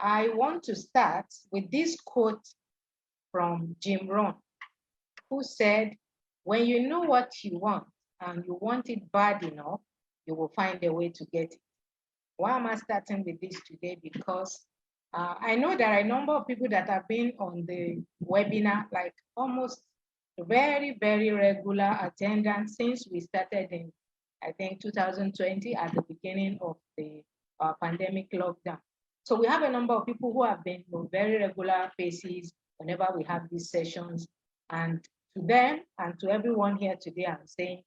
I want to start with this quote from Jim Rohn, who said, when you know what you want and you want it bad enough, you will find a way to get it. Why am I starting with this today? Because I know there are a number of people that have been on the webinar, like almost very, very regular attendance since we started in, I think, 2020 at the beginning of the pandemic lockdown. So we have a number of people who have been on very regular basis whenever we have these sessions. And to them and to everyone here today, I'm saying,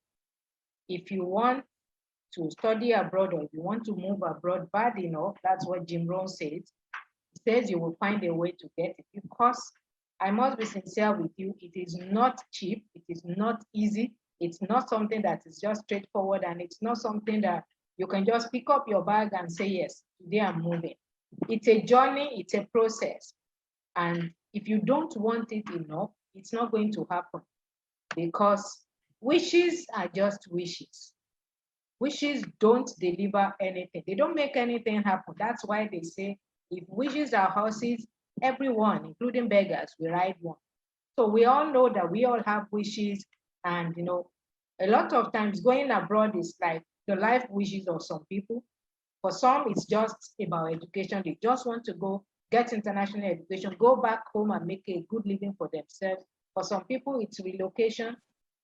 if you want to study abroad or if you want to move abroad bad enough, that's what Jim Rohn says. He says you will find a way to get it, because I must be sincere with you, it is not cheap, it is not easy, it's not something that is just straightforward, and it's not something that you can just pick up your bag and say, yes, today I'm moving. It's a journey, it's a process. And if you don't want it enough, it's not going to happen, because wishes are just wishes. Wishes don't deliver anything. They don't make anything happen. That's why they say, if wishes are horses, everyone, including beggars, will ride one. So we all know that we all have wishes, and a lot of times going abroad is like the life wishes of some people. For some, it's just about education. They just want to go get international education, go back home and make a good living for themselves. For some people, it's relocation.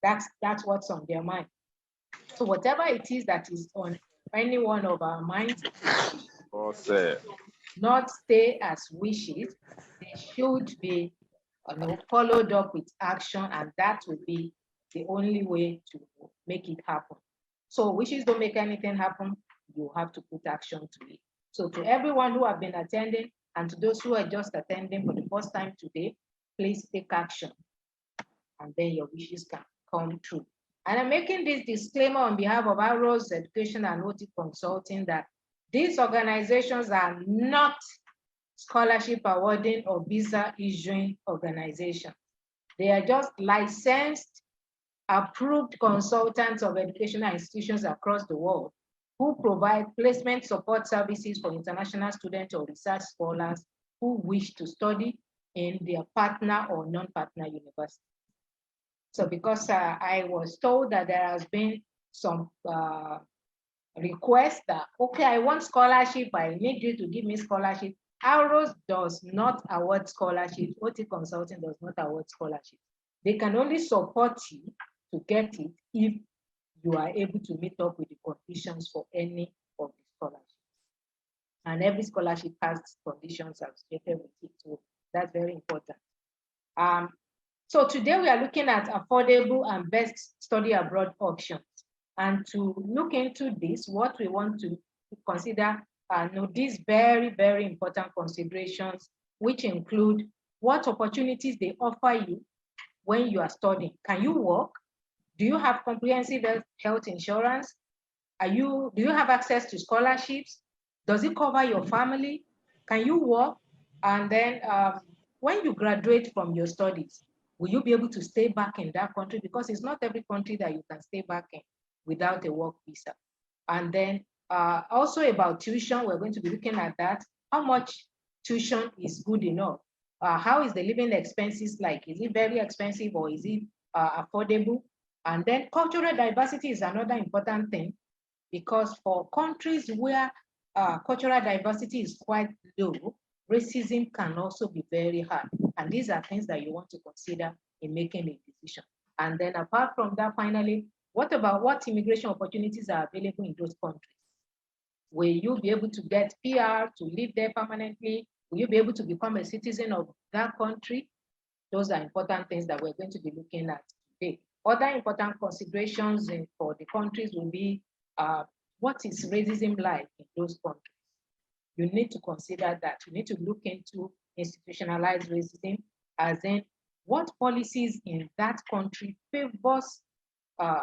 That's what's on their mind. So whatever it is that is on any one of our minds, not stay as wishes. They should be followed up with action, and that would be the only way to make it happen. So wishes don't make anything happen. You have to put action to it. So to everyone who have been attending and to those who are just attending for the first time today, please take action, and then your wishes can come true. And I'm making this disclaimer on behalf of Arrows Education and OT Consulting that these organizations are not scholarship awarding or visa issuing organizations. They are just licensed, approved consultants of educational institutions across the world who provide placement support services for international students or research scholars who wish to study in their partner or non-partner university. So because I was told that there has been some request that, okay, I want scholarship, I need you to give me scholarship. Arrows does not award scholarships. OT Consulting does not award scholarships. They can only support you to get it if you are able to meet up with the conditions for any of the scholarships. And every scholarship has conditions associated with it, so that's very important. So today we are looking at affordable and best study abroad options. And to look into this, what we want to consider are these very, very important considerations, which include what opportunities they offer you when you are studying. Can you work? Do you have comprehensive health insurance? Do you have access to scholarships? Does it cover your family? Can you work? And then when you graduate from your studies, will you be able to stay back in that country? Because it's not every country that you can stay back in without a work visa. And then also about tuition, we're going to be looking at that. How much tuition is good enough? How is the living expenses like? Is it very expensive or is it affordable? And then cultural diversity is another important thing, because for countries where cultural diversity is quite low, racism can also be very hard. And these are things that you want to consider in making a decision. And then apart from that, finally, what about what immigration opportunities are available in those countries? Will you be able to get PR to live there permanently? Will you be able to become a citizen of that country? Those are important things that we're going to be looking at today. Other important considerations for the countries will be what is racism like in those countries? You need to consider that. You need to look into institutionalized racism, as in what policies in that country favors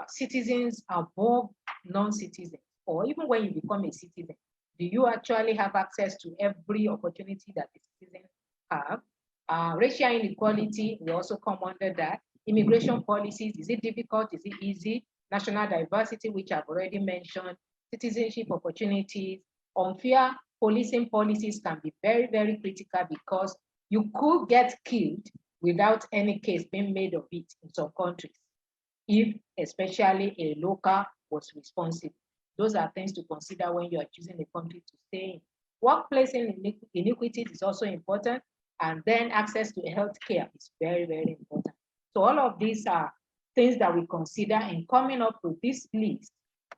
citizens above non-citizens, or even when you become a citizen, do you actually have access to every opportunity that the citizens have? Racial inequality will also come under that. Immigration policies, is it difficult? Is it easy? National diversity, which I've already mentioned. Citizenship opportunities, unfair policing policies can be very, very critical because you could get killed without any case being made of it in some countries, if especially a local was responsible. Those are things to consider when you are choosing a country to stay in. Workplace inequities is also important, and then access to health care is very, very important. So all of these are things that we consider in coming up with this list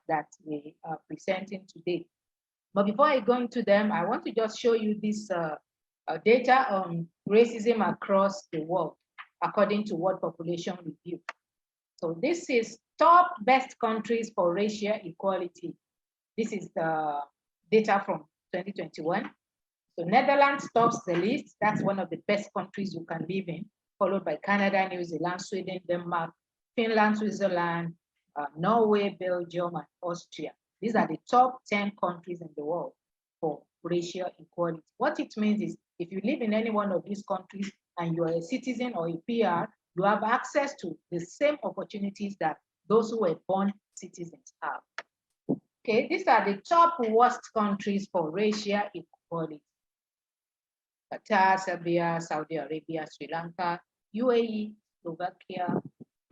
that we are presenting today. But before I go into them, I want to just show you this data on racism across the world, according to World Population Review. So this is top best countries for racial equality. This is the data from 2021. So Netherlands tops the list. That's one of the best countries you can live in, followed by Canada, New Zealand, Sweden, Denmark, Finland, Switzerland, Norway, Belgium, and Austria. These are the top 10 countries in the world for racial equality. What it means is if you live in any one of these countries and you're a citizen or a PR, you have access to the same opportunities that those who were born citizens have. Okay, these are the top worst countries for racial equality. Qatar, Serbia, Saudi Arabia, Sri Lanka, UAE, Slovakia,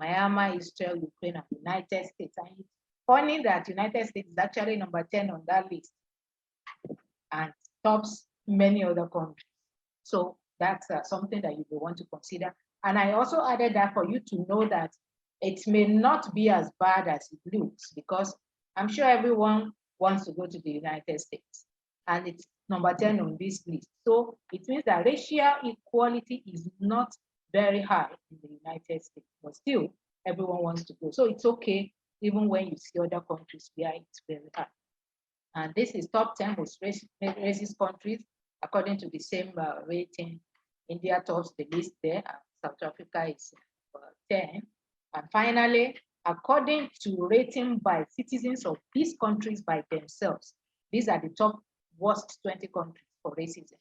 Myanmar, Israel, Ukraine, and the United States. And it's funny that United States is actually number 10 on that list and tops many other countries. So that's something that you will want to consider. And I also added that for you to know that it may not be as bad as it looks, because I'm sure everyone wants to go to the United States, and it's number 10 on this list. So it means that racial equality is not very high in the United States, but still everyone wants to go. So it's okay, even when you see other countries where it's very high. And this is top 10 most racist countries, according to the same rating. India tops the list there, and South Africa is 10. And finally, according to rating by citizens of these countries by themselves, these are the top worst 20 countries for racism.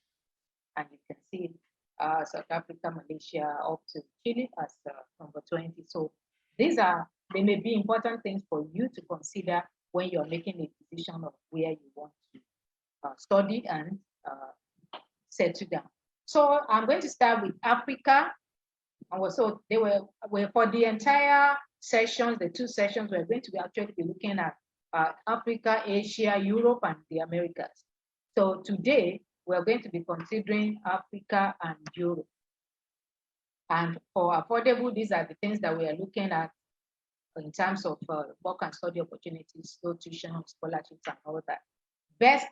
And you can see South Africa, Malaysia, up to Chile as number 20. So they may be important things for you to consider when you're making a decision of where you want to study and settle down. So I'm going to start with Africa. And so they were for the entire sessions, the two sessions, we're going to be actually be looking at Africa, Asia, Europe, and the Americas. So today, we're going to be considering Africa and Europe. And for affordable, these are the things that we are looking at in terms of work and study opportunities, low tuition, scholarships, and all that. Best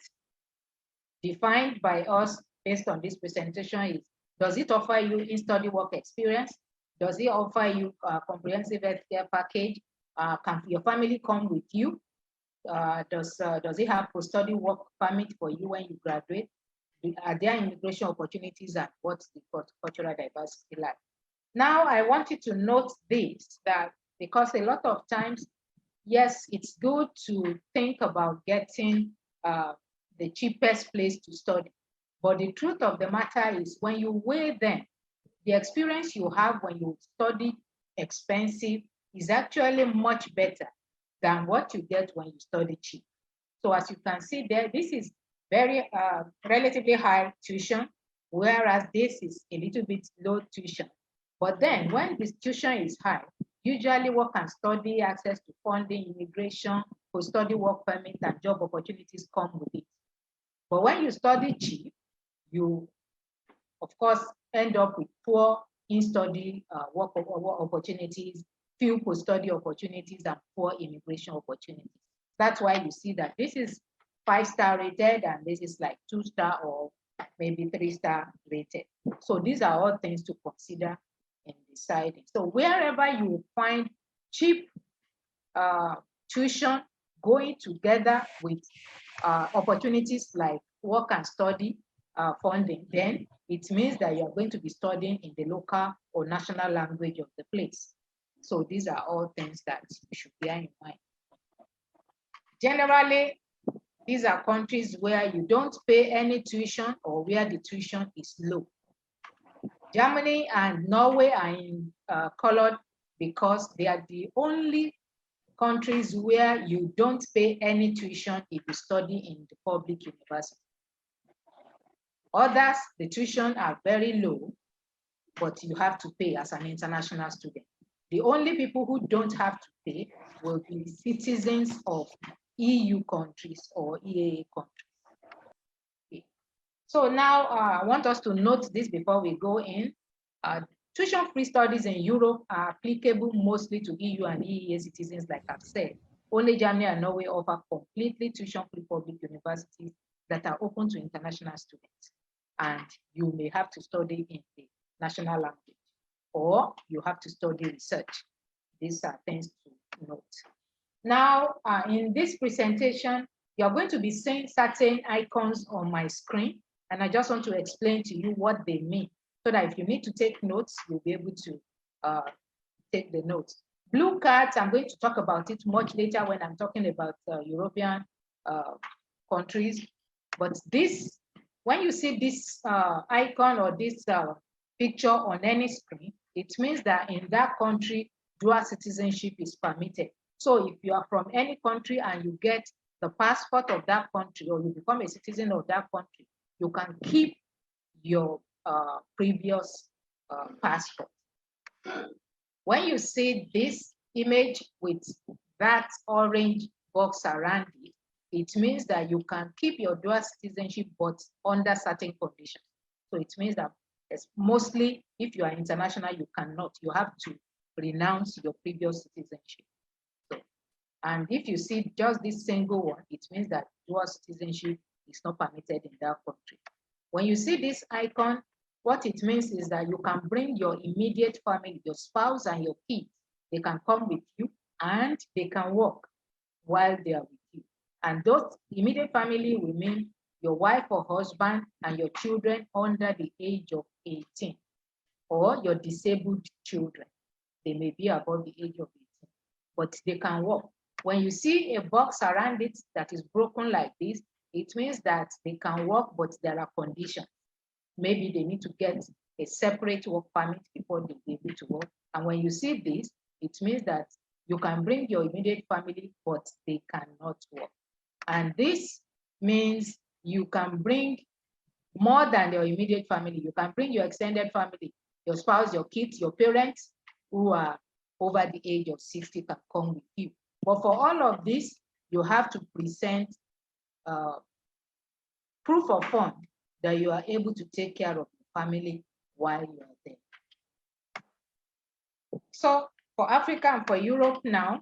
defined by us based on this presentation is, does it offer you in-study work experience? Does it offer you a comprehensive healthcare package? Can your family come with you? Does it have post-study work permit for you when you graduate? Are there immigration opportunities, and what's the cultural diversity like? Now, I want you to note this, that because a lot of times, yes, it's good to think about getting the cheapest place to study. But the truth of the matter is, when you weigh them, the experience you have when you study expensive is actually much better than what you get when you study cheap. So as you can see there, this is very relatively high tuition, whereas this is a little bit low tuition. But then when this tuition is high, usually work and study, access to funding, immigration, post-study work permit, and job opportunities come with it. But when you study cheap, you, of course, end up with poor in-study work opportunities, few post-study opportunities, and poor immigration opportunities. That's why you see that this is 5-star rated, and this is like 2-star or maybe 3-star rated. So these are all things to consider in deciding. So wherever you find cheap tuition going together with opportunities like work and study funding, then it means that you're going to be studying in the local or national language of the place. So these are all things that you should bear in mind. Generally, these are countries where you don't pay any tuition or where the tuition is low. Germany and Norway are in colored because they are the only countries where you don't pay any tuition if you study in the public university. Others, the tuition are very low, but you have to pay as an international student. The only people who don't have to pay will be citizens of EU countries or EAA countries. Okay. So now I want us to note this before we go in. Tuition-free studies in Europe are applicable mostly to EU and EEA citizens, like I've said. Only Germany and Norway offer completely tuition-free public universities that are open to international students. And you may have to study in the national language, or you have to study research. These are things to note. Now, in this presentation, you're going to be seeing certain icons on my screen, and I just want to explain to you what they mean, so that if you need to take notes, you'll be able to take the notes. Blue cards, I'm going to talk about it much later when I'm talking about European countries. But this, when you see this icon or this picture on any screen, it means that in that country, dual citizenship is permitted. So if you are from any country and you get the passport of that country, or you become a citizen of that country, you can keep your previous passport. When you see this image with that orange box around it, it means that you can keep your dual citizenship, but under certain conditions. So it means that it's mostly, if you are international, you cannot. You have to renounce your previous citizenship. So, and if you see just this single one, it means that dual citizenship is not permitted in that country. When you see this icon, what it means is that you can bring your immediate family, your spouse and your kids. They can come with you and they can work while they are with you. And those immediate family will mean your wife or husband and your children under the age of 18, or your disabled children. They may be above the age of 18, but they can work. When you see a box around it that is broken like this, it means that they can work, but there are conditions. Maybe they need to get a separate work permit before they'll be able to work. And when you see this, it means that you can bring your immediate family, but they cannot work. And this means you can bring more than your immediate family. You can bring your extended family, your spouse, your kids, your parents who are over the age of 60 can come with you. But for all of this, you have to present proof of fund that you are able to take care of the family while you are there. So for Africa and for Europe now,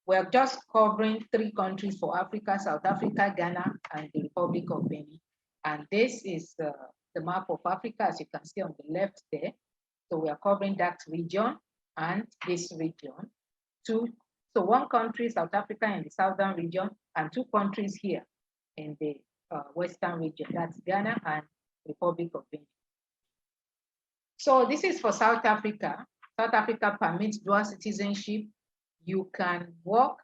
we're just covering 3 countries for Africa: South Africa, Ghana, and the Republic of Benin. And this is the map of Africa, as you can see on the left there. So we are covering that region and this region. So 1 country, South Africa, in the southern region, and 2 countries here in the western region. That's Ghana and Republic of Benin. So this is for South Africa. South Africa permits dual citizenship. You can work,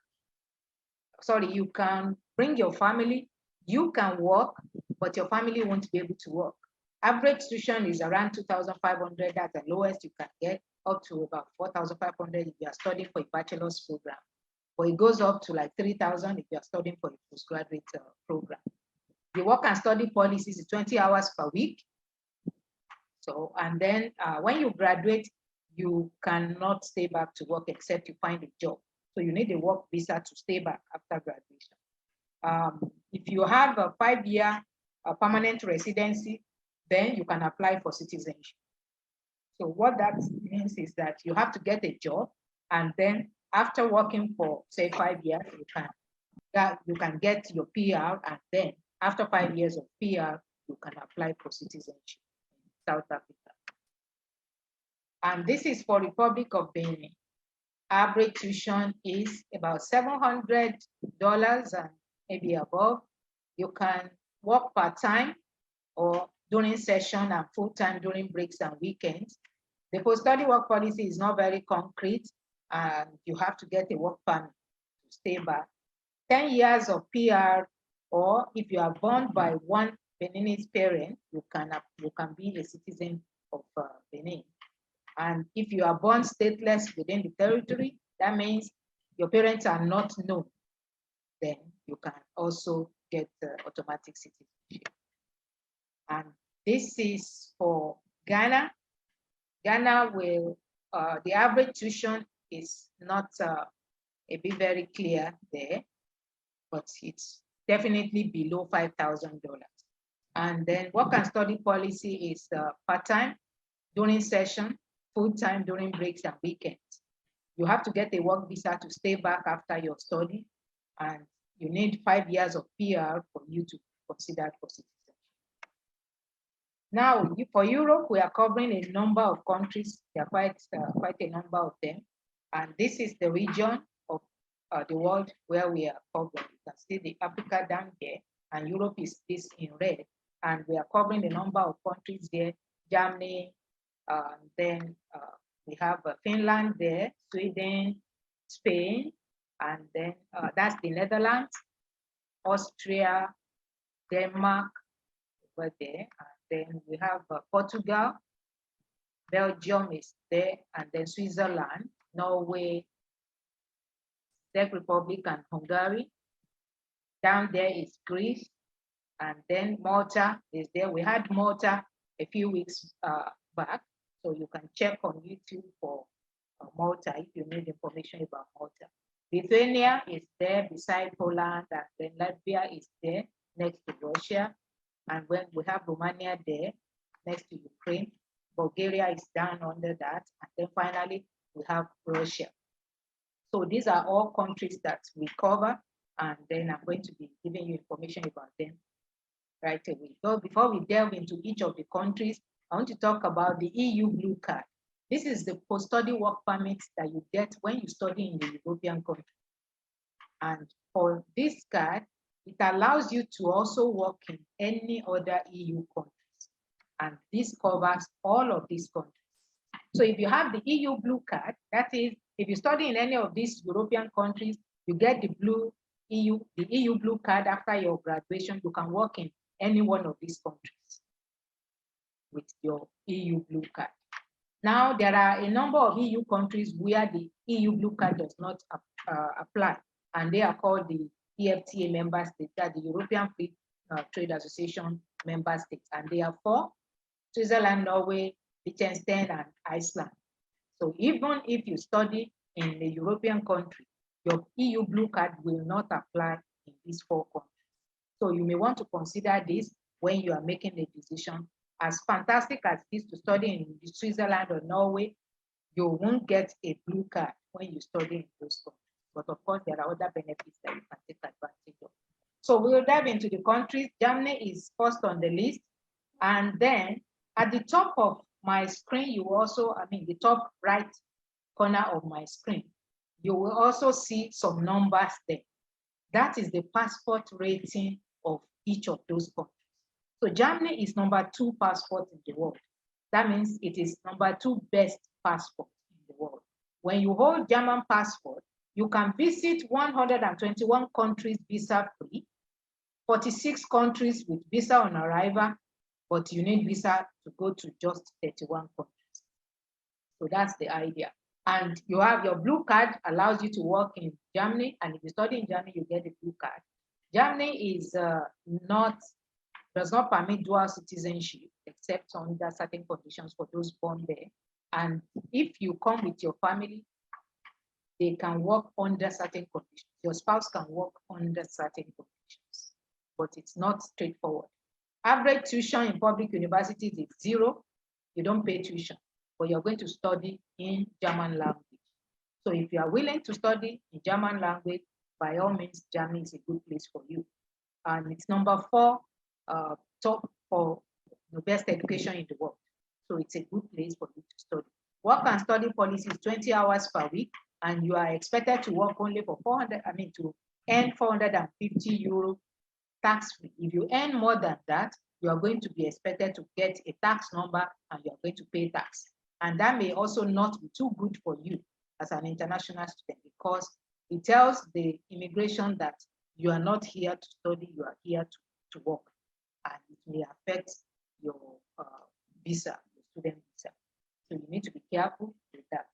you can bring your family, you can work, but your family won't be able to work. Average tuition is around 2,500. That's the lowest you can get, up to about 4,500 if you are studying for a bachelor's program. But it goes up to like 3,000 if you are studying for a postgraduate program. The work and study policies is 20 hours per week. So, and then when you graduate, you cannot stay back to work except you find a job. So you need a work visa to stay back after graduation. If you have a 5-year permanent residency, then you can apply for citizenship. So what that means is that you have to get a job, and then after working for, say, 5 years, you can get your PR, and then after 5 years of PR, you can apply for citizenship in South Africa. And this is for Republic of Benin. Average tuition is about $700 and maybe above. You can work part-time or during session and full-time during breaks and weekends. The post-study work policy is not very concrete, and you have to get a work permit to stay back. 10 years of PR, or if you are born by one Beninese parent, you can be a citizen of Benin. And if you are born stateless within the territory, that means your parents are not known, then you can also get automatic citizenship. And this is for Ghana. Ghana will, the average tuition is not a bit very clear there, but it's definitely below $5,000. And then work and study policy is part-time during session, full-time during breaks and weekends. You have to get a work visa to stay back after your study, and you need 5 years of PR for you to consider for citizenship. Now, for Europe, we are covering a number of countries. There are quite a number of them. And this is the region of the world where we are covering. You can see the Africa down there, and Europe is this in red. And we are covering a number of countries there, Germany, then we have Finland there, Sweden, Spain, and then that's the Netherlands, Austria, Denmark over there, and then we have Portugal, Belgium is there, and then Switzerland, Norway, Czech Republic, and Hungary. Down there is Greece, and then Malta is there. We had Malta a few weeks back, so you can check on YouTube for Malta if you need information about Malta. Lithuania is there beside Poland, and then Latvia is there next to Russia. And when we have Romania there next to Ukraine, Bulgaria is down under that. And then finally, we have Russia. So these are all countries that we cover. And then I'm going to be giving you information about them right away. So before we delve into each of the countries, I want to talk about the EU Blue Card. This is the post-study work permit that you get when you study in the European country. And for this card, it allows you to also work in any other EU countries. And this covers all of these countries. So if you have the EU Blue Card, that is, if you study in any of these European countries, you get the EU Blue Card after your graduation, you can work in any one of these countries with your EU Blue Card. Now, there are a number of EU countries where the EU Blue Card does not apply, and they are called the EFTA member states, that the European Free Trade Association member states, and they are 4: Switzerland, Norway, Liechtenstein, and Iceland. So even if you study in a European country, your EU Blue Card will not apply in these 4 countries. So you may want to consider this when you are making a decision. As fantastic as it is to study in Switzerland or Norway, you won't get a blue card when you study in those countries. But of course, there are other benefits that you can take advantage of. So we'll dive into the countries. Germany is first on the list. And then at the top of my screen, you also, the top right corner of my screen, you will also see some numbers there. That is the passport rating of each of those countries. So Germany is number 2 passport in the world. That means it is number 2 best passport in the world. When you hold German passport, you can visit 121 countries visa-free, 46 countries with visa on arrival, but you need visa to go to just 31 countries. So that's the idea. And you have your blue card allows you to work in Germany, and if you study in Germany, you get a blue card. Germany is does not permit dual citizenship except under certain conditions for those born there. And if you come with your family, they can work under certain conditions. Your spouse can work under certain conditions, but it's not straightforward. Average tuition in public universities is 0. You don't pay tuition, but you're going to study in German language. So if you are willing to study in German language, by all means, Germany is a good place for you. And it's number 4 top for the best education in the world. So it's a good place for you to study. Work and study policy is 20 hours per week, and you are expected to work only for to earn 450 euro tax-free. If you earn more than that, you are going to be expected to get a tax number, and you are going to pay tax. And that may also not be too good for you as an international student, because it tells the immigration that you are not here to study, you are here to work. And it may affect your visa, your student visa. So you need to be careful with that.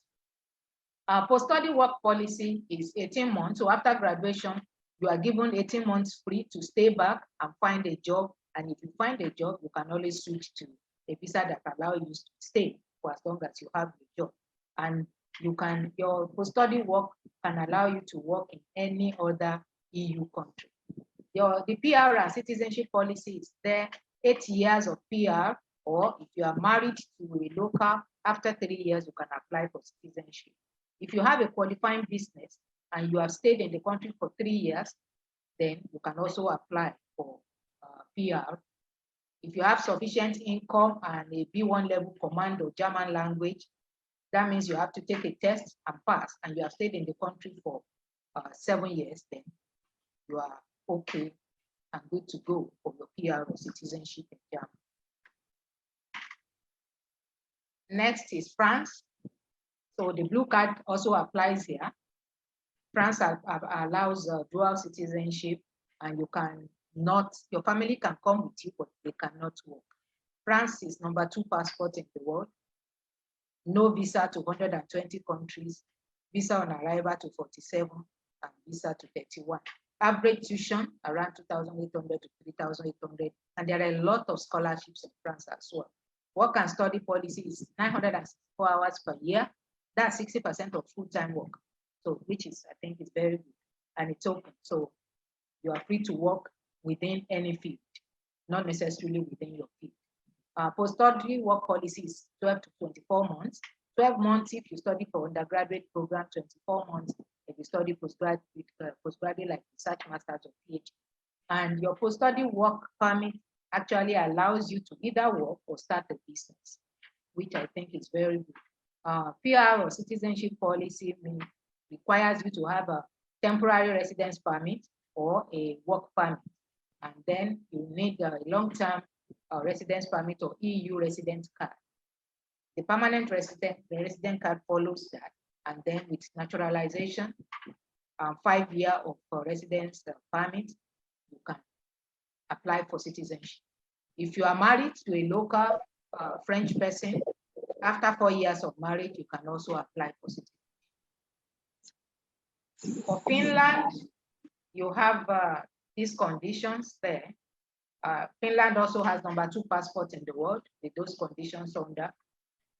Post-study work policy is 18 months. So after graduation, you are given 18 months free to stay back and find a job And if you find a job, you can always switch to a visa that allows you to stay for as long as you have a job. And your post-study work can allow you to work in any other EU country. The PR and citizenship policy is there, 8 years of PR, or if you are married to a local, after 3 years, you can apply for citizenship. If you have a qualifying business and you have stayed in the country for 3 years, then you can also apply for PR. If you have sufficient income and a B1 level command or German language, that means you have to take a test and pass, and you have stayed in the country for 7 years, then you are okay and good to go for your PR or citizenship in Germany. Next is France. So the blue card also applies here. France allows dual citizenship, and your family can come with you, but they cannot work. France is number 2 passport in the world. No visa to 120 countries, visa on arrival to 47, and visa to 31. Average tuition around 2,800 to 3,800, and there are a lot of scholarships in France as well. Work and study policy is 964 hours per year. That's 60% of full-time work, so which is, I think, is very good, and it's open. So you are free to work within any field, not necessarily within your field. Post-study work policy is 12 to 24 months. 12 months if you study for undergraduate program, 24 months if you study postgraduate like research masters or PhD. And your post-study work permit actually allows you to either work or start a business, which I think is very good. PR or citizenship policy requires you to have a temporary residence permit or a work permit. And then you need a long-term residence permit or EU resident card. The permanent resident card follows that. And then with naturalization, 5 years of residence permit, you can apply for citizenship. If you are married to a local French person, after 4 years of marriage, you can also apply for citizenship. For Finland, you have these conditions there. Finland also has number 2 passport in the world with those conditions under.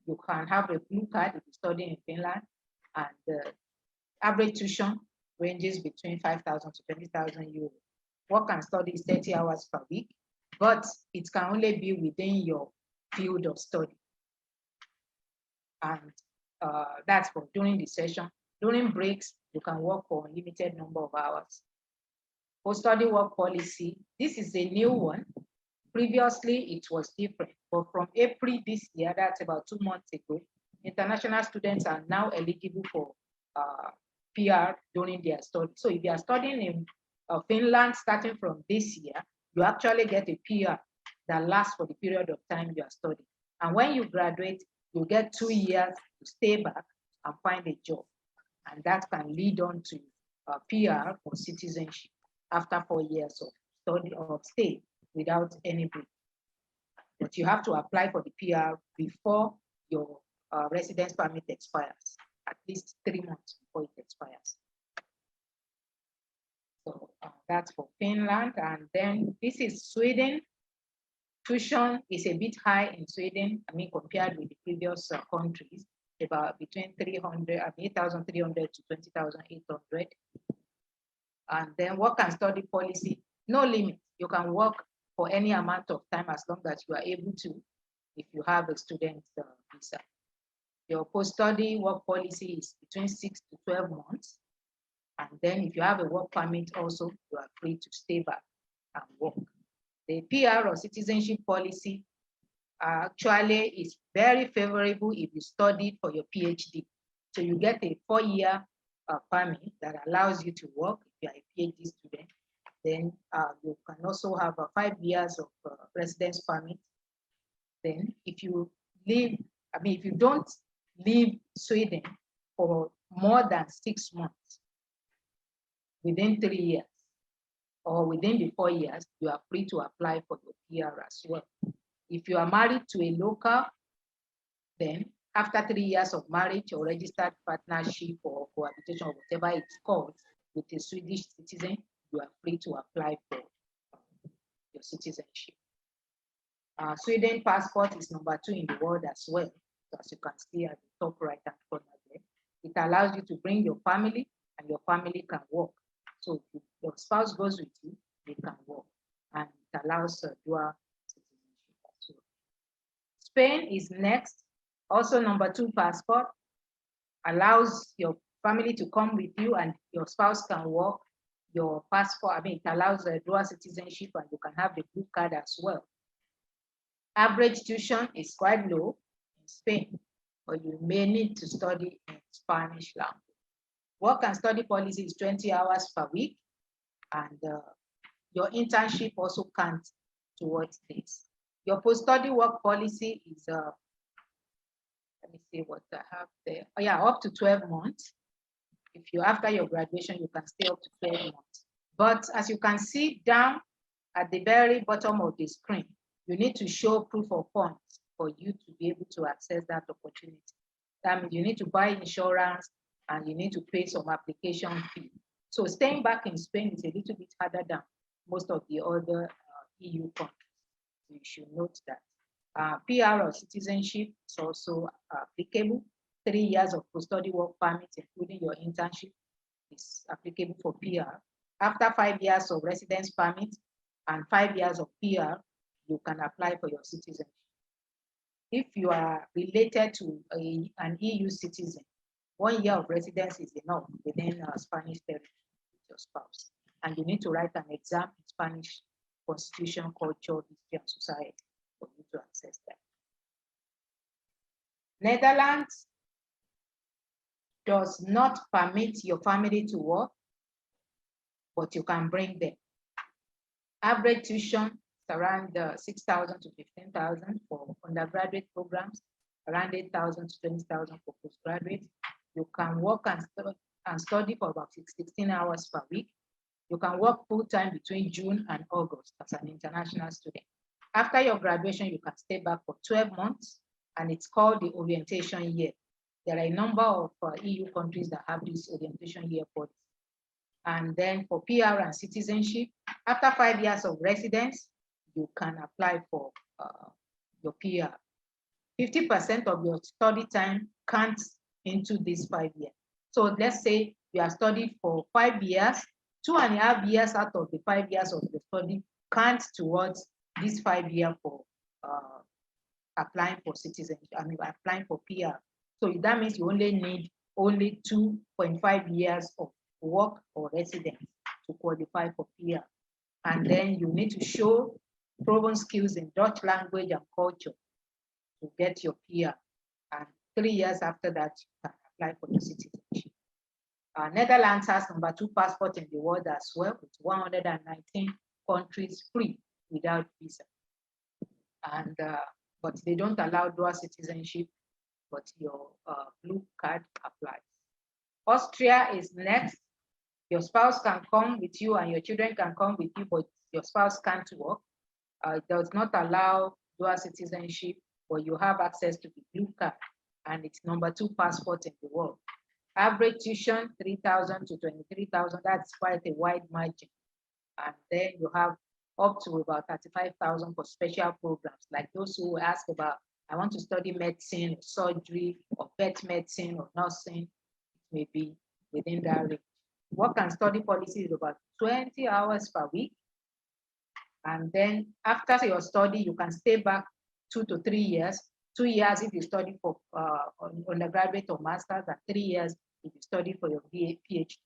You can have a blue card if you study in Finland, and the average tuition ranges between 5,000 to 20,000 euros. Work and study is 30 hours per week, but it can only be within your field of study. And that's for during the session. During breaks, you can work for a limited number of hours. Post-study work policy, this is a new one. Previously, it was different, but from April this year, that's about 2 months ago, international students are now eligible for PR during their study. So if you are studying in Finland starting from this year, you actually get a PR that lasts for the period of time you are studying. And when you graduate, you get 2 years to stay back and find a job. And that can lead on to PR or citizenship after 4 years of study or stay without any break. But you have to apply for the PR before your residence permit expires, at least 3 months before it expires. So that's for Finland. And then this is Sweden. Tuition is a bit high in Sweden, compared with the previous countries, about between 8,300 to 20,800. And then work and study policy, no limit. You can work for any amount of time as long as you are able to, if you have a student visa. Your post-study work policy is between 6 to 12 months. And then if you have a work permit also, you are free to stay back and work. The PR or citizenship policy actually is very favorable if you studied for your PhD. So you get a 4-year permit that allows you to work if you are a PhD student. Then you can also have 5 years of residence permit. Then if you if you don't leave Sweden for more than 6 months within 3 years or within the 4 years, you are free to apply for your PR as well. If you are married to a local, then after 3 years of marriage or registered partnership or cohabitation or whatever it's called with a Swedish citizen, you are free to apply for your citizenship. Sweden passport is #2 in the world as well. So as you can see at the top right hand corner there, it allows you to bring your family and your family can work. So if your spouse goes with you, they can work. And it allows dual citizenship as well. Spain is next, also #2 passport, allows your family to come with you and your spouse can work. Your passport, it allows dual citizenship and you can have the blue card as well. Average tuition is quite low in Spain, but you may need to study in Spanish language. Work and study policy is 20 hours per week, and your internship also counts towards this. Your post-study work policy is, let me see what I have there. Oh yeah, up to 12 months. If you, after your graduation, you can stay up to 12 months. But as you can see down at the very bottom of the screen, you need to show proof of funds for you to be able to access that opportunity. That means you need to buy insurance and you need to pay some application fee. So staying back in Spain is a little bit harder than most of the other EU countries. So you should note that. PR or citizenship is also applicable. 3 years of post-study work permit, including your internship, is applicable for PR. After 5 years of residence permit and 5 years of PR, you can apply for your citizenship. If you are related to an EU citizen, 1 year of residence is enough within Spanish territory with your spouse. And you need to write an exam in Spanish Constitution, Culture, History, and Society for you to access that. Netherlands does not permit your family to work, but you can bring them. Average tuition is around 6,000 to 15,000 for undergraduate programs, around 8,000 to 20,000 for postgraduate. You can work and study for about 16 hours per week. You can work full-time between June and August as an international student. After your graduation, you can stay back for 12 months, and it's called the orientation year. There are a number of EU countries that have this orientation year policy. And then for PR and citizenship, after 5 years of residence, you can apply for your PR. 50% of your study time counts into this 5 years. So let's say you are studied for 5 years, 2.5 years out of the 5 years of the study counts towards this 5 year for applying for citizenship, applying for PR. So that means you only need 2.5 years of work or residence to qualify for PR. And then you need to show proven skills in Dutch language and culture to get your PR. And 3 years after that, you can apply for the citizenship. Netherlands has #2 passport in the world as well, with 119 countries free without visa. And but they don't allow dual citizenship, but your blue card applies. Austria is next. Your spouse can come with you and your children can come with you, but your spouse can't work. It does not allow dual citizenship, but you have access to the blue card, and it's #2 passport in the world. Average tuition, 3,000 to 23,000. That's quite a wide margin. And then you have up to about 35,000 for special programs, like those who ask about, I want to study medicine, or surgery, or vet medicine, or nursing. It may be within that range. Work and study policy is about 20 hours per week. And then after your study, you can stay back 2 to 3 years. 2 years if you study for undergraduate or master's, and 3 years if you study for your PhD.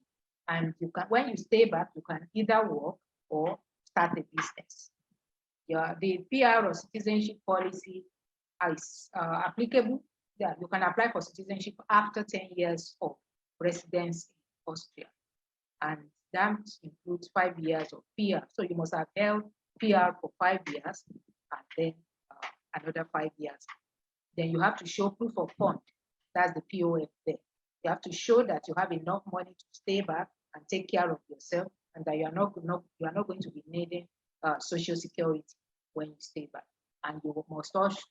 And you can, when you stay back, you can either work or start a business. The PR or citizenship policy is applicable. Yeah, you can apply for citizenship after 10 years of residence in Austria. And that includes 5 years of PR. So you must have held PR for 5 years and then another 5 years. Then you have to show proof of fund. That's the POF there. You have to show that you have enough money to stay back and take care of yourself, and that you are not going to be needing Social Security when you stay back. And you must also